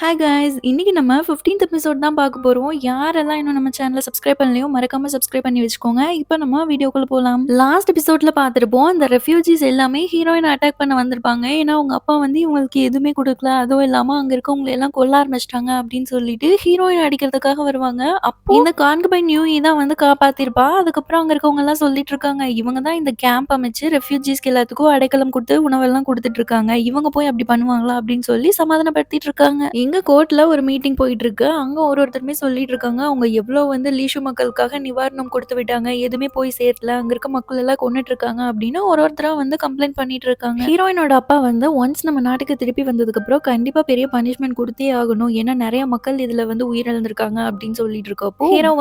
Hi guys! இன்னைக்கு நம்ம 15த் episode தான் பார்க்க போறோம். யாரெல்லாம் இன்னும் நம்ம சேனல சப்ஸ்கிரைப் பண்ணலையோ, மறக்காம சப்ஸ்கிரைப் பண்ணி வச்சுக்கோங்க. இப்ப நம்ம வீடியோக்குள்ள போலாம். லாஸ்ட் எபிசோட்ல பார்த்திருப்போம். அந்த ரெஃப்யூஜீஸ் எல்லாமே ஹீரோயின அட்டாக் பண்ண வந்திருப்பாங்க. ஏன்னா, அவங்க அப்பா வந்து இவங்களுக்கு எதுவுமே குடுக்கல. அதுவும் இல்லாம அங்க இருக்கவங்கள எல்லாம் கொல்ல ஆரம்பிச்சுட்டாங்க அப்படின்னு சொல்லிட்டு ஹீரோயின அடிக்கிறதுக்காக வருவாங்க. அப்போ இந்த கான்குபைன் நியூயி தான் வந்து காப்பாத்திருப்பா. அதுக்கப்புறம் அங்க இருக்கவங்க எல்லாம் சொல்லிட்டு இருக்காங்க. இவங்க தான் இந்த கேம்ப் அமைச்சு ரெஃப்யூஜீஸ்க்கு எல்லாத்துக்கும் அடைக்கலம் குடுத்து உணவெல்லாம் குடுத்துட்டு இருக்காங்க. இவங்க போய் அப்படி பண்ணுவாங்களா? அப்படின்னு சொல்லி சமாதானப்படுத்திட்டு இருக்காங்க. எங்க கோர்ட்ல ஒரு மீட்டிங் போயிட்டு இருக்கு. அங்க ஒருத்தருமே சொல்லிட்டு இருக்காங்க. அவங்க எவ்ளோ வந்து லீஷு மக்களுக்காக நிவாரணம் குடுத்து விட்டாங்க. எதுவுமே போய் சேரல. அங்க இருக்க மக்கள் எல்லாம் கொன்னுட்டு இருக்காங்க அப்படின்னு ஒருத்தரா வந்து கம்ப்ளைண்ட் பண்ணிட்டு இருக்காங்க. ஹீரோயினோட அப்பா வந்து ஒன்ஸ் நம்ம நாட்டுக்கு திருப்பி வந்ததுக்கு அப்புறம் கண்டிப்பா பெரிய பனிஷ்மென்ட் குடுத்தே ஆகணும். ஏன்னா நெறைய மக்கள் இதுல வந்து உயிரிழந்திருக்காங்க அப்படின்னு சொல்லிட்டு இருக்கப்போ, ஹீரோ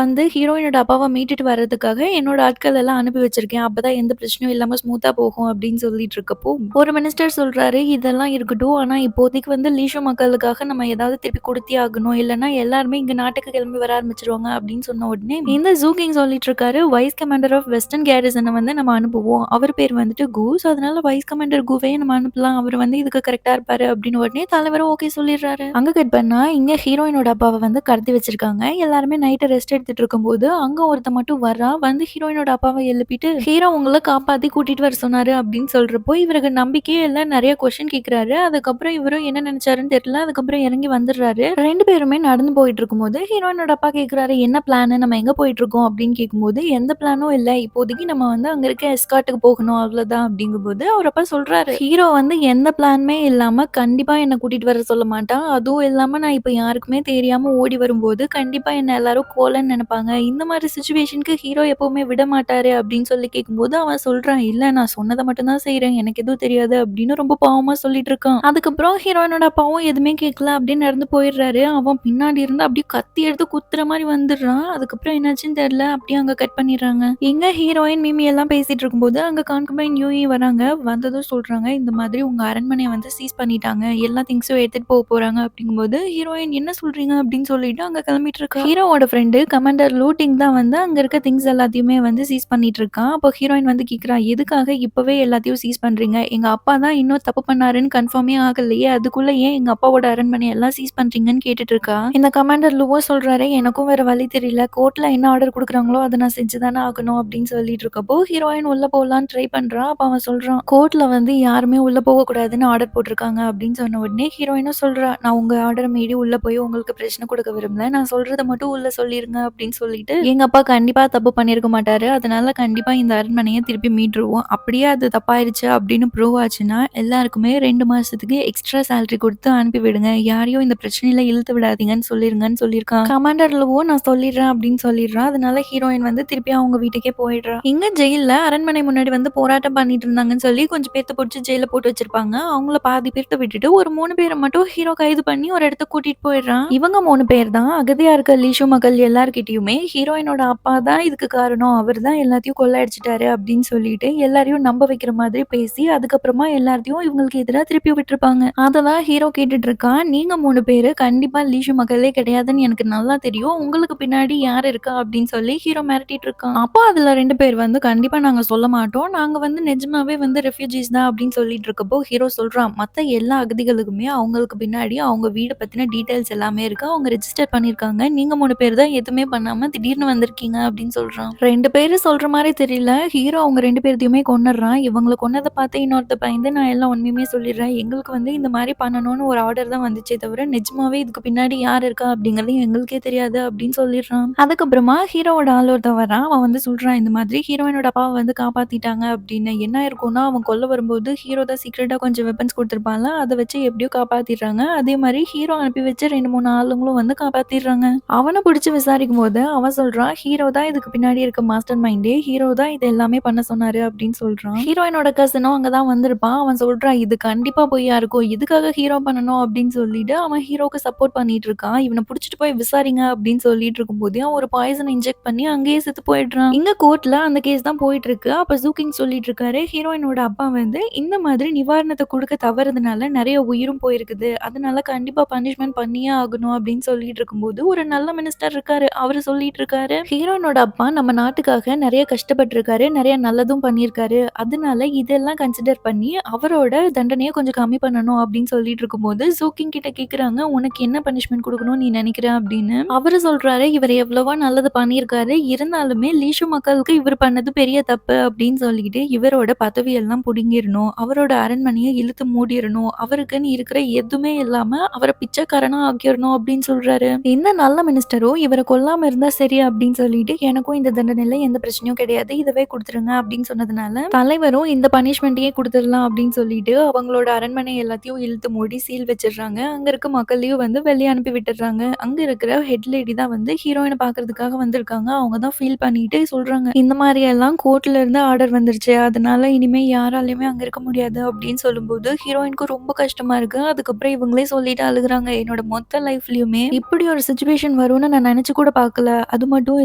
வந்து ஹீரோயினோட அப்பாவ மீட்டுட்டு வர்றதுக்காக என்னோட ஆட்கள் எல்லாம் அனுப்பி வச்சிருக்கேன். அப்பதான் எந்த பிரச்சனையும் இல்லாம ஸ்மூத்தா போகும் அப்படின்னு சொல்லிட்டு இருக்கப்போ, ஒரு மினிஸ்டர் சொல்றாரு இதெல்லாம் இருக்கட்டும். ஆனா இப்போதைக்கு வந்து லீஷு மக்களுக்காக நம்ம ஏதாவது திருப்பி குடுத்தே ஆகணும். இல்லன்னா எல்லாருமே இங்க நாட்டுக்கு கிளம்பி வர ஆரம்பிச்சுருவாங்க அப்படின்னு சொன்ன உடனே இந்த ஜூகிங் சொல்லிட்டு இருக்காரு. வைஸ் கமாண்டர் ஆஃப் வெஸ்டர்ன் கேரிசன வந்து நம்ம அனுப்புவோம். அவர் பேர் வந்துட்டு கூஸ். அதனால வைஸ் கமாண்டர் கூவே நம்ம அனுப்பலாம். அவர் வந்து இதுக்கு கரெக்ட்டா இருப்பாரு அப்படின்னு உடனே தலைவரும் ஓகே சொல்லிடுறாரு. அங்க கட் பண்ணா இங்க ஹீரோயினோட அப்பாவ வந்து கடத்தி வச்சிருக்காங்க. எல்லாருமே நைட் ரெஸ்ட் எடுத்துட்டு இருக்கும்போது அங்க ஒருத்த மட்டும் வரா. வந்து ஹீரோயினோட அப்பாவை எழுப்பிட்டு ஹீரோ உங்களை காப்பாத்தி கூட்டிட்டு வர சொன்னாரு அப்படின்னு சொல்றப்போ இவருக்கு நம்பிக்கையே இல்ல. நிறைய கொஸ்டின் கேக்குறாரு. அதுக்கப்புறம் இவரும் என்ன நினைச்சாருன்னு தெரியல. அதுக்கப்புறம் இறங்கி வந்துடுறாரு. 2 பேருமே நடந்து போயிட்டு இருக்கும்போது ஹீரோயினோட அப்பா கேக்குறாரு என்ன பிளான் நம்ம எங்க போயிட்டு இருக்கோம் அப்படின்னு கேட்கும்போது எந்த பிளானும் இல்ல. இப்போதைக்கு நம்ம வந்து அங்க இருக்க எஸ்கார்ட்டுக்கு போகணும் அவ்வளவுதான் அப்படிங்கும்போது அவர் அப்பா சொல்றாரு ஹீரோ வந்து எந்த பிளானுமே இல்லாம கண்டிப்பா என்ன கூட்டிட்டு வர சொல்ல மாட்டான். அதுவும் இல்லாம நான் இப்ப யாருக்குமே தெரியாம ஓடி வரும்போது கண்டிப்பா என்ன எல்லாரும் கோலன்னு நினைப்பாங்க. இந்த மாதிரி சுச்சுவேஷனுக்கு ஹீரோ எப்பவுமே விட மாட்டாரு அப்படின்னு சொல்லி கேட்கும்போது அவன் சொல்றான் இல்ல நான் சொன்னதை மட்டும் தான் செய்றேன். எனக்கு எதுவும் தெரியாது அப்படின்னு ரொம்ப பாவமா சொல்லிட்டு இருக்கான். அதுக்கப்புறம் ஹீரோயினோட அப்பாவும் எதுவுமே கேட்கல அப்படின்னு நடந்து போயிடுறாரு. அவன் பின்னாடி இருந்து அப்படியே கத்தி எடுத்து குத்துற மாதிரி வந்துடுறான். அதுக்கப்புறம் என்னாச்சுன்னு தெரியல. அப்படியே அங்க கட் பண்ணிடுறாங்க. எங்க ஹீரோயின் மிமி எல்லாம் பேசிட்டு இருக்கும்போது அங்க கான்குபைன் யூஇ வராங்க. வந்ததும் சொல்றாங்க இந்த மாதிரி உங்க அரண்மனையை வந்து சீஸ் பண்ணிட்டாங்க. எல்லா திங்ஸும் எடுத்துட்டு போக போறாங்க அப்படிங்கும்போது ஹீரோயின் என்ன சொல்றீங்க அப்படின்னு சொல்லிட்டு அங்க கிளம்பிட்டு இருக்கா. ஹீரோவோட ஃப்ரெண்டு கமாண்டர் லூட்டிங் தான் வந்து அங்க இருக்க திங்ஸ் எல்லாத்தையுமே வந்து சீஸ் பண்ணிட்டு இருக்கான். அப்போ ஹீரோயின் வந்து கேக்குறா எதுக்காக இப்பவே எல்லாத்தையும் சீஸ் பண்றீங்க? எங்க அப்பா தான் இன்னும் தப்பு பண்ணாருன்னு கன்ஃபார்மே ஆகலையே. அதுக்குள்ள ஏன் எங்க அப்பாவோட அரண்மனை எல்லாம் சீஸ் பண்றீங்கன்னு கேட்டுட்டு இருக்கா. இந்த கமாண்டர் லூவோ சொல்றாரு எனக்கும் வேற வழி தெரியல. கோர்ட்ல என்ன ஆர்டர் கொடுக்குறாங்களோ அதை நான் செஞ்சுதானே ஆகணும் அப்படின்னு சொல்லிட்டு இருக்கப்போ ஹீரோயின் உள்ள போகலான்னு ட்ரை பண்றா. அப்ப அவன் சொல்றான் கோர்ட்ல வந்து யாருமே உள்ள போக கூடாதுன்னு ஆர்டர் போட்டிருக்காங்க அப்படின்னு சொன்ன உடனே ஹீரோயினும் சொல்றா நான் உங்க ஆர்டர் மீறி உள்ள போய் உங்களுக்கு பிரச்சனை கொடுக்க விரும்பல. நான் சொல்றதை மட்டும் உள்ள சொல்லிருங்க அப்படின்னு சொல்லிட்டு எங்க அப்பா கண்டிப்பா தப்பு பண்ணிருக்க மாட்டாரு. அதனால கண்டிப்பா இந்த அரண்மனையை திருப்பி மீட்டுருவோம். அப்படியே அது தப்பாயிருச்சு அப்படின்னு ப்ரூவ் ஆச்சுன்னா எல்லாருக்குமே 2 மாசத்துக்கு எக்ஸ்ட்ரா சேலரி கொடுத்து அனுப்பி விடுங்க. யாரையும் இந்த பிரச்சனையில இழுத்து விடாதீங்கன்னு சொல்லிருங்கன்னு சொல்லியிருக்கான். கமாண்டர் லூவோ நான் சொல்லிடுறேன் அப்படின்னு சொல்லிடுறான். அதனால ஹீரோயின் வந்து திருப்பி அவங்க வீட்டுக்கே போயிடுறா. இங்க ஜெயில்ல அரண்மனை முன்னாடி வந்து போராட்டம் பண்ணிட்டு இருந்தாங்கன்னு சொல்லி கொஞ்சம் பேர்த்த பிடிச்சி ஜெயில போட்டு வச்சிருப்பாங்க. அவங்கள பாதி பேர்த்த விட்டுட்டு ஒரு 3 பேரை மட்டும் ஹீரோ கைது பண்ணி ஒரு இடத்துக்கு கூட்டிட்டு போயிடுறான். இவங்க 3 பேர் தான் அகதியா இருக்க லீஷு மக்கள் எல்லார்கிட்டயுமே ஹீரோயினோட அப்பா தான் இதுக்கு காரணம். அவர் தான் எல்லாத்தையும் கொள்ளையடிச்சிட்டாரு அப்படின்னு சொல்லிட்டு எல்லாரையும் நம்ப வைக்கிற மாதிரி பேசி அதுக்கப்புறமா எல்லாத்தையும் இவங்களுக்கு எதிராக திருப்பி விட்டுருப்பாங்க. அததான் ஹீரோ கேட்டுட்டு இருக்கான். நீங்க 3 பேரு கண்டிப்பா லீஷு மக்களே கிடையாதுன்னு எனக்கு நல்லா தெரியும். உங்களுக்கு பின்னாடி யார் இருக்கா அப்படின்னு சொல்லி ஹீரோ மிரட்டிட்டு இருக்கான். அப்போ அதுல 2 பேர் வந்து கண்டிப்பா நாங்க சொல்ல மாட்டோம். நாங்க வந்து நிஜமாவே வந்து ரெஃப்யூஜிஸ் தான் அப்படின்னு சொல்லிட்டு இருக்கப்போ ஹீரோ சொல்றான் மத்த எல்லா அகதிகளுக்குமே அவங்களுக்கு பின்னாடி அவங்க வீட பத்தின டீடைல்ஸ் எல்லாமே இருக்கு. அவங்க ரெஜிஸ்டர் பண்ணிருக்காங்க. நீங்க 3 பேர் தான் எதுவுமே பண்ணாம திடீர்னு வந்திருக்கீங்க அப்படின்னு சொல்றான். 2 பேரு சொல்ற மாதிரி தெரியல. ஹீரோ அவங்க 2 பேர்த்தையுமே கொன்னுடுறான். இவங்களை கொன்னதை பார்த்து இன்னொருத்த பயந்து நான் எல்லாம் உண்மையுமே சொல்லிடுறேன். எங்களுக்கு வந்து இந்த மாதிரி பண்ணணும்னு ஒரு ஆர்டர் தான் வந்துச்சே தவிர நிஜமாவே இதுக்கு பின்னாடி யார் இருக்கா அப்படிங்கிறது எங்களுக்கே தெரியாது அப்படின்னு சொல்லிடுறான். அதுக்கப்புறமா ஹீரோவோட ஆள் ஒருத்தன் வரான். அவன் வந்து சொல்றான் இந்த மாதிரி ஹீரோயினோட அப்பாவை வந்து காப்பாத்திட்டாங்க அப்படின்னு. என்ன இருக்கும்னா அவன் கொல்ல வரும்போது ஹீரோ தான் சீக்கிரட்டா கொஞ்சம் வெப்பன்ஸ் கொடுத்துருப்பான்ல அதை வச்சு எப்படியோ காப்பாத்திடுறாங்க. அதே மாதிரி ஹீரோ அனுப்பி வச்சு 2-3 ஆளுங்களும் வந்து காப்பாத்திடுறாங்க. அவனை பிடிச்சி விசாரிக்கும் போது அவன் சொல்றான் ஹீரோ தான் இதுக்கு பின்னாடி இருக்க மாஸ்டர் மைண்டே. ஹீரோ தான் இது எல்லாமே பண்ண சொன்னாரு அப்படின்னு சொல்றான். ஹீரோயினோட கசனும் அங்கதான் வந்திருப்பான். அவன் சொல்றான் இது கண்டிப்பா பொய்யா இருக்கும். இதுக்காக ஹீரோ பண்ணணும் அப்படின்னு சொல்லிட்டு அவன் ஹீரோக்கு சப்போர்ட் பண்ணிட்டு இருக்கான். இவனை பிடிச்சிட்டு போய் விசாரிங்க அப்படின்னு சொல்லிட்டு இருக்கும்போது அவன் ஒரு பாய்சன் இன்ஜெக்ட் பண்ணி அங்கேயே செத்து போயிடுறான். இங்க கோர்ட்ல அந்த கேஸ் தான் போயிட்டு இருக்கு. அப்ப ஜூகிங் சொல்லிட்டு இருக்காரு ஹீரோயினோட அப்பா வந்து இந்த மாதிரி நிவாரணத்தை கொடுக்க தவறுதனால நிறைய உயிரும் போயிருக்குது. அதனால கண்டிப்பா பனிஷ்மெண்ட் பண்ணியே ஆகணும் அப்படின்னு சொல்லிட்டு இருக்கும்போது ஒரு நல்ல மினிஸ்டர் இருக்காரு. அவரு சொல்லிட்டு இருக்காரு ஹீரோயினோட அப்பா நம்ம நாட்டுக்காக நிறைய கஷ்டப்பட்டு இருக்காரு. நிறைய நல்லதும் பண்ணியிருக்காரு. அதனால இதெல்லாம் கன்சிடர் பண்ணி அவரோட தண்டனையை கொஞ்சம் கம்மி பண்ணணும் அப்படின்னு சொல்லிட்டு இருக்கும்போது ஜூகிங் ஹீரோயின் கிட்ட கேக்குறாங்க, "உனக்கு என்ன பனிஷ்மென்ட் குடுக்கணும்னு நீ நெனைக்கிற?" அப்படின்னு. அவரு சொல்றாரு, "இவரு எவ்வளவோ நல்லது பண்ணியிருக்காரு. இருந்தாலுமே லீஷு மக்களுக்கு இவரு பண்ணது பெரிய தப்பு" அப்படின்னு சொல்லிட்டு, இவரோட பதவியெல்லாம் புடுங்கிரணும். அவரோட அரண்மனைய இழுத்து மூடிறணும். அவருக்குன்னு இருக்கிற எதுவுமே இல்லாம அவர பிச்சைக்காரனா ஆக்கிரணும் அப்படின்னு சொல்றாரு. இந்த நல்ல மினிஸ்டரும் இவர கொல்லாம இருந்தா சரி அப்படின்னு சொல்லிட்டு, "எனக்கும் இந்த தண்டனையில எந்த பிரச்சனையும் கிடையாது. இதுவே குடுத்துருங்க" அப்படின்னு சொன்னதுனால, தலைவரும் இந்த பனிஷ்மென்ட்டையே குடுத்துடலாம் அப்படின்னு சொல்லிட்டு, அவங்களோட அரண்மனை எல்லாத்தையும் இழுத்து மூடி சீல் வச்சுடுறாங்க. அங்க இருக்க மக்களையும் வந்து வெளிய அனுப்பி விட்டுடுறாங்க. அங்க இருக்கிற ஹெட் லேடி தான் வந்து ஹீரோயின பார்க்கறதுக்காக வந்திருக்காங்க. அவங்க தான் ஃபீல் பண்ணிட்டு சொல்றாங்க, "இந்த மாரி எல்லாம் கோர்ட்ல இருந்து ஆர்டர் வந்துருச்சு. அதனால இனிமே யாராலயுமே அங்க இருக்க முடியாது" அப்படின்னு சொல்லும்போது, ஹீரோயினுக்கு ரொம்ப கஷ்டமா இருக்கு. அதுக்கப்புறம் இவங்களே சொல்லிட்டு அழுகுறாங்க, "என்னோட மொத்த லைஃப்லயுமே இப்படி ஒரு சிச்சுவேஷன் வரும்னு நான் நெனச்சு கூட பார்க்கல. அது மட்டும்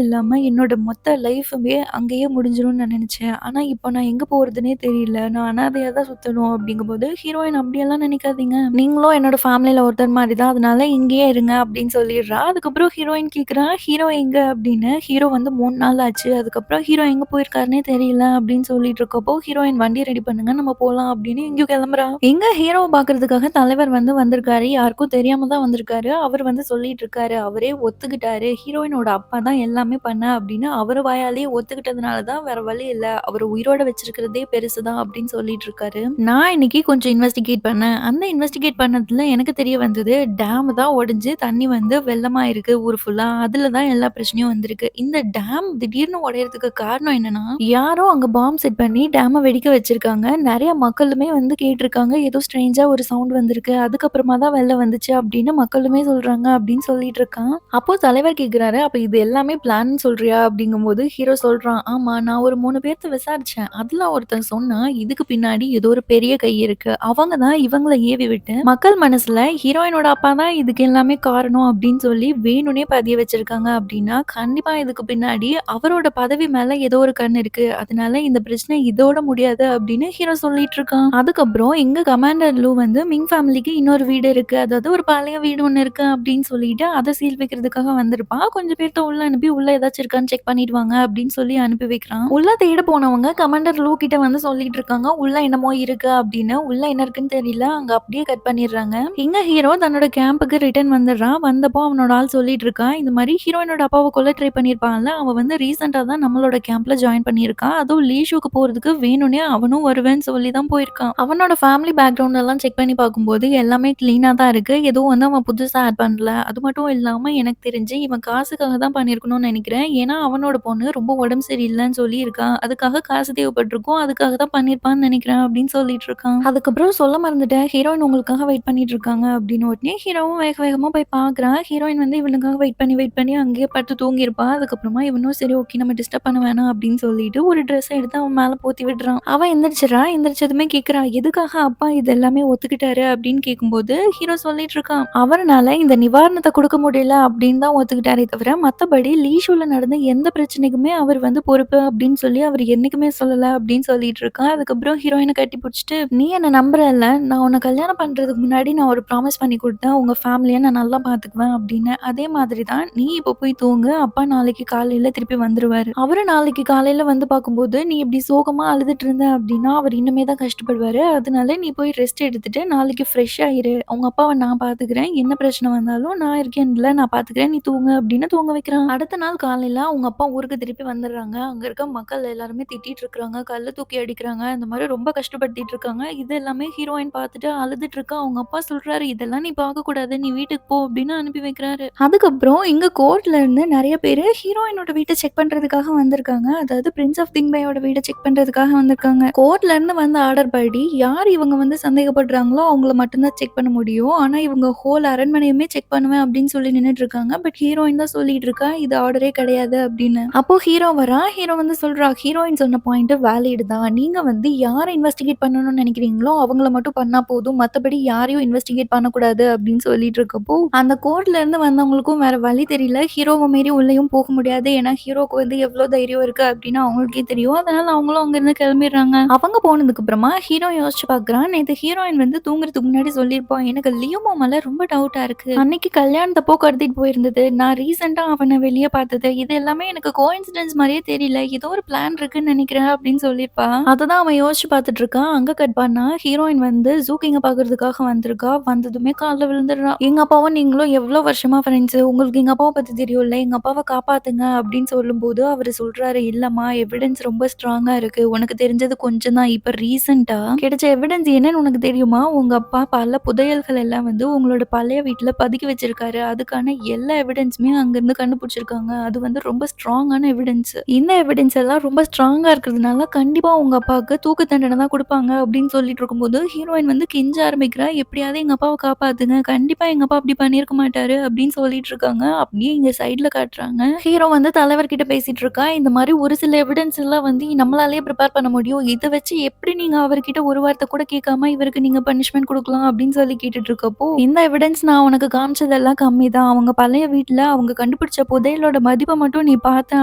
இல்லாம என்னோட மொத்த லைஃபுமே அங்கேயே முடிஞ்சிரும்னு நான் நெனச்சேன். ஆனா இப்போ நான் எங்க போறதுன்னே தெரியல. நான் அனாதையா தான் சுத்தணும்." அப்படிங்கும்போது, ஹீரோயின் "அப்படியெல்லாம் நெனைக்காதீங்க. நீங்களும் என்னோட ஃபேமிலில ஒருத்தர் மாரி தான். அதனால இங்கேயே இருங்க" அப்படின்னு சொல்லிடுறா. அதுக்கப்புறம் ஹீரோயின் கேட்குறா, "ஹீரோ எங்க?" அப்படின்னு. ஹீரோ வந்து 3 நாள் ஆச்சு. அதுக்கப்புறம் ஹீரோ எங்க போயிருக்காருன்னே தெரியல அப்படின்னு சொல்லிட்டு இருக்கப்போ, ஹீரோயின் "வண்டி ரெடி பண்ணுங்க. நம்ம போலாம்" அப்படின்னு எங்கேயோ கிளம்புறா. எங்க ஹீரோவ பார்க்கறதுக்காக தலைவர் வந்து வந்திருக்காரு. யாருக்கும் தெரியாம தான் வந்திருக்காரு. அவர் வந்து சொல்லிட்டு இருக்காரு. அவரே ஒத்துக்கிட்டாரு. ஹீரோயினோட அப்பா தான் எல்லாமே பண்ண அப்படின்னு அவரு வாயாலேயே ஒத்துக்கிட்டதுனால தான் வேற வழி இல்ல. அவர உயிரோட வச்சிருக்கிறதே பெருசு தான் அப்படின்னு சொல்லிட்டு இருக்காரு. நான் இன்னைக்கு கொஞ்சம் இன்வெஸ்டிகேட் பண்ணேன். அந்த இன்வெஸ்டிகேட் பண்ணதுல எனக்கு தெரிய வந்தது, டேம் தான் உடைஞ்சு தண்ணி வந்து வெள்ளமா இருக்கு ஊர் ஃபுல்லா. அதுல தான் எல்லா பிரச்சனையும் வந்திருக்கு. இந்த டேம் திடீர்னு உடையறதுக்கு காரணம் என்னன்னா, யாரோ அங்க பாம் செட் பண்ணி டேம வெடிக்க வச்சிருக்காங்க. நெறைய மக்களுமே வந்து கேட்டிருக்காங்க. ஏதோ ஸ்ட்ரேஞ்சா ஒரு சவுண்ட் வந்திருக்கு. அதுக்கப்புறமா தான் வெள்ளம் வந்துச்சு அப்படின்னு மக்களுமே சொல்றாங்க அப்படின்னு சொல்லிட்டு இருக்கான். அப்போ தலைவர் கேட்குறாரு, "அப்ப இது எல்லாமே பிளான்னு சொல்றியா?" அப்படிங்கும்போது ஹீரோ சொல்றான், "ஆமா, நான் ஒரு 3 பேர்த்த விசாரிச்சேன். அதுல ஒருத்தன் சொன்னான், இதுக்கு பின்னாடி ஏதோ ஒரு பெரிய கை இருக்கு. அவங்க தான் இவங்கள ஏவி விட்டு மக்கள் மனசுல ஹீரோயினோட அப்பா தான் இதுக்கு எல்லாமே காரணம் அப்படின்னு சொல்லி வேணும்னே பதிய வச்சிருக்காங்க அப்படின்னா, கண்டிப்பா இதுக்கு பின்னாடி அவரோட பதவி மேல ஏதோ ஒரு கண் இருக்கு. அதனால இந்த பிரச்சனை இதோட முடியாது" அப்படின்னு ஹீரோ சொல்லிட்டு இருக்கான். அதுக்கப்புறம் எங்க கமாண்டர் லூ வந்து மிங் ஃபேமிலிக்கு இன்னொரு வீடு இருக்கு. அதாவது ஒரு பழைய வீடு ஒண்ணு இருக்கு அப்படின்னு சொல்லிட்டு அத சீல் வைக்கிறதுக்காக வந்திருப்பான். கொஞ்சம் பேர்த்த உள்ள அனுப்பி உள்ள ஏதாச்சும் இருக்கான்னு செக் பண்ணிட்டு வாங்க அப்படின்னு சொல்லி அனுப்பி வைக்கிறான். உள்ள தேட போனவங்க கமாண்டர் லூ கிட்ட வந்து சொல்லிட்டு இருக்காங்க, "உள்ள என்னமோ இருக்கு" அப்படின்னு. உள்ள என்ன இருக்குன்னு தெரியல. அங்க அப்படியே கட் பண்ணிடுறாங்க. இங்க ஹீரோ தன்னோட கேம்புக்கு ரிட்டர்ன் வந்துடுறான். வந்தப்போ அவனோட ஆள் சொல்லிட்டு இருக்கான், இந்த மாதிரி ஹீரோயினோட அப்பாவ கொல்ல ட்ரை பண்ணியிருப்பான்ல, அவன் வந்து ரீசெண்டா தான் நம்மளோட கேம்ப்ல ஜாயின் பண்ணியிருக்கான். அதுவும் லீஷுக்கு போறதுக்கு வேணும்னே அவனும் வருவேன்னு சொல்லி தான் போயிருக்கான். அவனோட ஃபேமிலி பேக்ரவுண்ட் எல்லாம் செக் பண்ணி பார்க்கும்போது எல்லாமே கிளீனா தான் இருக்கு. எதுவும் வந்து அவன் புதுசா ஆட் பண்ணல. அது மட்டும் இல்லாம எனக்கு தெரிஞ்சு இவன் காசுக்காக தான் பண்ணியிருக்கணும்னு நெனைக்கிறேன். ஏன்னா அவனோட பொண்ணு ரொம்ப உடம்பு சரியில்லன்னு சொல்லியிருக்கா. அதுக்காக காசு தேவைப்பட்டிருக்கும். அதுக்காக தான் பண்ணியிருப்பான்னு நெனைக்கிறேன் அப்படின்னு சொல்லிட்டு இருக்கான். அதுக்கப்புறம் சொல்ல மறந்துட்டேன். ஹீரோயின் உங்களுக்காக வெயிட் பண்ணிட்டு இருக்காங்க அப்படின்னு உடனே ஹீரோவும் வேக வேகமா போய் பார்க்குறான். ஹீரோயின் வந்து இவனுக்காக வெயிட் பண்ணி அங்கேயே படுத்து தூங்கியிருப்பா. அதுக்கப்புறமா இவனும் சரி ஓகே நம்ம டிஸ்டர்ப் பண்ண வேணாம் அப்படின்னு சொல்லிட்டு ஒரு ட்ரெஸ் எடுத்து அவன் மேல போத்தி விடுறான். அவன் எந்திரிச்சிடுறா. எந்திரிச்சதுமே கேட்கிறா, "எதுக்காக அப்பா இது எல்லாமே ஒத்துக்கிட்டாரு?" அப்படின்னு கேட்கும்போது ஹீரோ சொல்லிட்டு இருக்கான், "அவருனால இந்த நிவாரணத்த குடுக்க முடியல அப்படின்னு தான் ஒத்துக்கிட்டாரே தவிர, மத்தபடி லீஷூல நடந்த எந்த பிரச்சனைக்குமே அவர் வந்து பொறுப்பு அப்படின்னு சொல்லி அவர் என்னைக்குமே சொல்லல" அப்படின்னு சொல்லிட்டு இருக்கான். அதுக்கப்புறம் ஹீரோயின கட்டி புடிச்சுட்டு, "நீ என்ன நம்புறல்ல? நான் உன்ன கல்யாணம் பண்றதுக்கு முன்னாடி நான் ஒரு ப்ராமிஸ் பண்ணி குடுத்தேன். உங்க ஃபேமிலிய நான் நல்லா பார்த்துக்குவேன் அப்படின்னு. அதே மாதிரி தான் நீ இப்போ போய் தூங்கு. அப்பா நாளைக்கு காலையில திருப்பி வந்துருவாரு. அவரு நாளைக்கு காலையில வந்து பார்க்கும்போது, நீ இப்படி சோகமா அழுதுட்டு இருந்த அப்படின்னா, அவர் இன்னுமே தான் கஷ்டப்படுவாரு. அதனால நீ போய் ரெஸ்ட் எடுத்துட்டு நாளைக்கு ஃப்ரெஷ்ஷா இரு. உங்க அப்பாவ நான் பார்த்துக்கிறேன். என்ன பிரச்சனை வந்தாலும் நான் இருக்கேன்ல, நான் பார்த்துக்கிறேன். நீ தூங்கு" அப்படின்னு தூங்க வைக்கிறான். அடுத்த நாள் காலையில அவங்க அப்பா ஊருக்கு திருப்பி வந்துடுறாங்க. அங்க இருக்க மக்கள் எல்லாருமே திட்டிட்டு இருக்காங்க. கல்ல தூக்கி அடிக்கிறாங்க. இந்த மாதிரி ரொம்ப கஷ்டப்படுத்திட்டு இருக்காங்க. இது எல்லாமே ஹீரோயின் பார்த்துட்டு அழுதுட்டு இருக்கா. அவங்க அப்பா சொல்றாரு, "இதெல்லாம் நீ பார்க்கக்கூடாது. நீ வீட்டுக்கு போ" அப்படின்னு அனுப்பி வைக்கிறாரு. அதுக்கப்புறம் இங்க கோர்ட்ல இருந்து நெறைய பேரு ஹீரோயினோட வீட்ட செக் பண்றதுக்காக வந்திருக்காங்க. அதாவது பிரின்ஸ் ஆஃப் திங்பேயோட வீட செக் பண்றதுக்காக வந்திருக்காங்க. கோர்ட்ல இருந்து வந்த ஆர்டர் படி யார் இவங்க வந்து சந்தேகப்படுறாங்களோ அவங்கள மட்டும் தான் செக் பண்ண முடியும். ஆனா இவங்க ஹோல் அரண்மனையுமே செக் பண்ணுவேன் அப்படின்னு சொல்லி நின்னுட்டு இருக்காங்க. பட் ஹீரோயின் தான் சொல்லிட்டு இருக்கா, "இது ஆர்டரே கிடையாது" அப்படின்னு. அப்போ ஹீரோ வரான். ஹீரோ வந்து சொல்றா, "ஹீரோயின் சொன்ன பாயிண்ட் வேலிட் தான். நீங்க வந்து யார இன்வெஸ்டிகேட் பண்ணணும்னு நினைக்கிறீங்களோ அவங்கள மட்டும் பண்ணா போதும். மத்தபடி யாரையும் இன்வெஸ்டிகேட் பண்ணக்கூடாது" அப்படின்னு சொல்லிட்டு இருக்கப்போ, அந்த கோர்ட்ல இருந்து வந்தவங்களுக்கும் வேற வழி தெரியல. ஹீரோவ மீறி உள்ளேயும் போக முடியாது. ஏன்னா ஹீரோக்கு வந்து எவ்ளோ தைரியம் இருக்கு அப்படின்னு அவங்களுக்கே தெரியும். அதனால அவங்களும் அங்கிருந்து கிளம்பிடுறாங்க. அவங்க போனதுக்கு அப்புறமா ஹீரோ யோசிச்சு பார்க்குறான். நேத்து ஹீரோயின் வந்து தூங்குறதுக்கு முன்னாடி சொல்லியிருப்பா, "எனக்கு லியோமா மேல ரொம்ப டவுட்டா இருக்கு. அன்னைக்கு கல்யாணத்தப்போ கடத்திட்டு போயிருந்தது. நான் ரீசெண்டா அவன வெளிய பார்த்தது. இது எல்லாமே எனக்கு கோஇன்சிடென்ஸ் மாரியே தெரியல. ஏதோ ஒரு பிளான் இருக்குன்னு நினைக்கிறேன்" அப்படின்னு சொல்லியிருப்பா. அததான் அவன் யோசிச்சு பார்த்துட்டு இருக்கான். அங்க கட் பண்ணா ஹீரோயின் வந்து ஜூ கிங்க பார்க்கறதுக்காக வந்திருக்கா. வந்ததுமே கால்ல விழுந்துடுறா. எங்க அப்பாவும் நீங்களும் எவ்ளோ வருஷமா ஃப்ரெண்ட்ஸு. உங்களுக்கு எங்க அப்பாவ பத்தி தெரியும்ல. எங்க அப்பாவ காப்பாத்துங்க அப்படின்னு சொல்லும்போது, அவரு சொல்றாரு, "இல்லம்மா எவிடன்ஸ் ரொம்ப ஸ்ட்ராங்கா இருக்கு. உனக்கு தெரிஞ்சது கொஞ்சம் தான். இப்ப ரீசென்ட்டா கிடைச்ச எவிடன்ஸ் என்னன்னு உனக்கு தெரியுமா? உங்க அப்பா பல புதையல்கள் எல்லாம் வந்து உங்களோட பழைய வீட்ல பதுக்கி வச்சிருக்காரு. அதுக்கான எல்லா எவிடன்ஸுமே அங்கருந்து கண்டுபிடிச்சிருக்காங்க. அது வந்து ரொம்ப ஸ்ட்ராங்கான எவிடன்ஸ். இந்த எவிடன்ஸ் எல்லாம் ரொம்ப ஸ்ட்ராங்கா இருக்கிறதுனால கண்டிப்பா உங்க அப்பாவுக்கு தூக்கு தண்டனை தான் குடுப்பாங்க." அப்படின்னு சொல்லிட்டு இருக்கும்போது, ஹீரோயின் வந்து கெஞ்ச ஆரம்பிக்கிறா. "எப்படியாவது எங்க அப்பாவ காப்பாத்துங்க. கண்டிப்பா எங்க அப்பா அப்படி பண்ணியிருக்க மாட்டாரு." அப்படின்னு சொல்லிட்டு இருக்காங்க. அப்படியே இங்க சைடுல காட்டுறாங்க. ஹீரோ வந்து தலைவர்கிட்ட பேசிட்டு இருக்கா. இந்த மாரி ஒரு சில எவிடன்ஸ் எல்லாம் வந்து நம்மளாலயே ப்ரிப்பேர் பண்ண முடியும். இத வச்சு எப்படி நீங்க அவர்கிட்ட ஒரு வார்த்தை கூட கேட்காம இவருக்கு நீங்க பனிஷ்மென்ட் குடுக்கலாம் அப்படின்னு சொல்லி கேட்டுட்டு இருக்கப்போ, இந்த எவிடன்ஸ் நான் உனக்கு காமிச்சதெல்லாம் கம்மி தான். அவங்க பழைய வீட்ல அவங்க கண்டுபிடிச்ச புதையலோட மதிப்ப மட்டும் நீ பார்த்த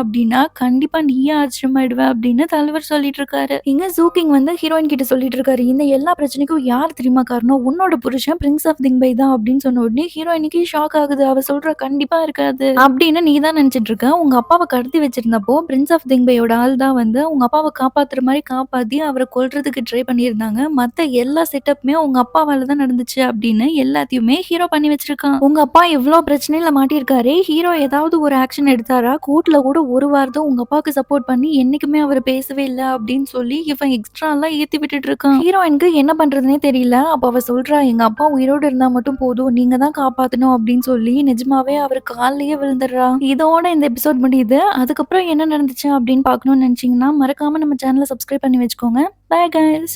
அப்படின்னா, கண்டிப்பா நீயே ஆச்சரியமாயிடுவ அப்படின்னு தலைவர் சொல்லிட்டு இருக்காரு. இங்க ஜூகிங் வந்து ஹீரோயின் கிட்ட சொல்லிட்டு இருக்காரு. இந்த எல்லா பிரச்சனைக்கும் யார் தெரியுமா காரணம்? உன்னோட புருஷன் பிரின்ஸ் ஆஃப் திங்பை தான் அப்படின்னு சொன்ன உடனே ஹீரோயினுக்கு ஷாக் ஆகுது. அவ சொல்றா கண்டிப்பா இருக்காது அப்படின்னு நீ தான் நினைச்சிட்டு இருக்க. உங்க அப்பாவ கடத்தி வச்சிருந்தப்போ பிரின்ஸ் ஆஃப் திங்பையோட ஆள் தான் வந்து உங்க அப்பாவ காப்பாத்துற மாரி காப்பாத்தி அவர கொல்றதுக்கு ட்ரை பண்ணியிருந்தாங்க. மத்த எல்லா செட்டப்புமே உங்க அப்பாவால தான் நடந்துச்சு அப்படின்னு எல்லாத்தையுமே ஹீரோ பண்ணி வச்சிருக்கான். உங்க அப்பா இவ்ளோ பிரச்சனையில மாட்டியிருக்காரே, ஹீரோ ஏதாவது ஒரு ஆக்ஷன் எடுத்தாரா? கோர்ட்ல கூட ஒரு வார்த்தை உங்க அப்பாவுக்கு சப்போர்ட் பண்ணி என்னைக்குமே அவரு பேசவே இல்ல அப்படின்னு சொல்லி இவன் எக்ஸ்ட்ராலாம் ஏத்தி விட்டுட்டு இருக்கான். ஹீரோயினுக்கு என்ன பண்றதுன்னே தெரியல. அப்ப அவ சொல்றா, "எங்க அப்பா உயிரோட இருந்தா மட்டும் போதும். நீங்க தான் காப்பாத்தணும்." அப்படின்னு சொல்லி நிஜமாவே அவரு கால்லயே விழுந்துடுறா. இதோட இந்த எபிசோட் முடியுது. அதுக்கப்புறம் என்ன நடந்துச்சு அப்படின்னு பார்க்கணும்னு நினைச்சீங்கன்னா, மறக்காம நம்ம சேனல சப்ஸ்கிரைப் பண்ணி வச்சுக்கோங்க. Bye guys.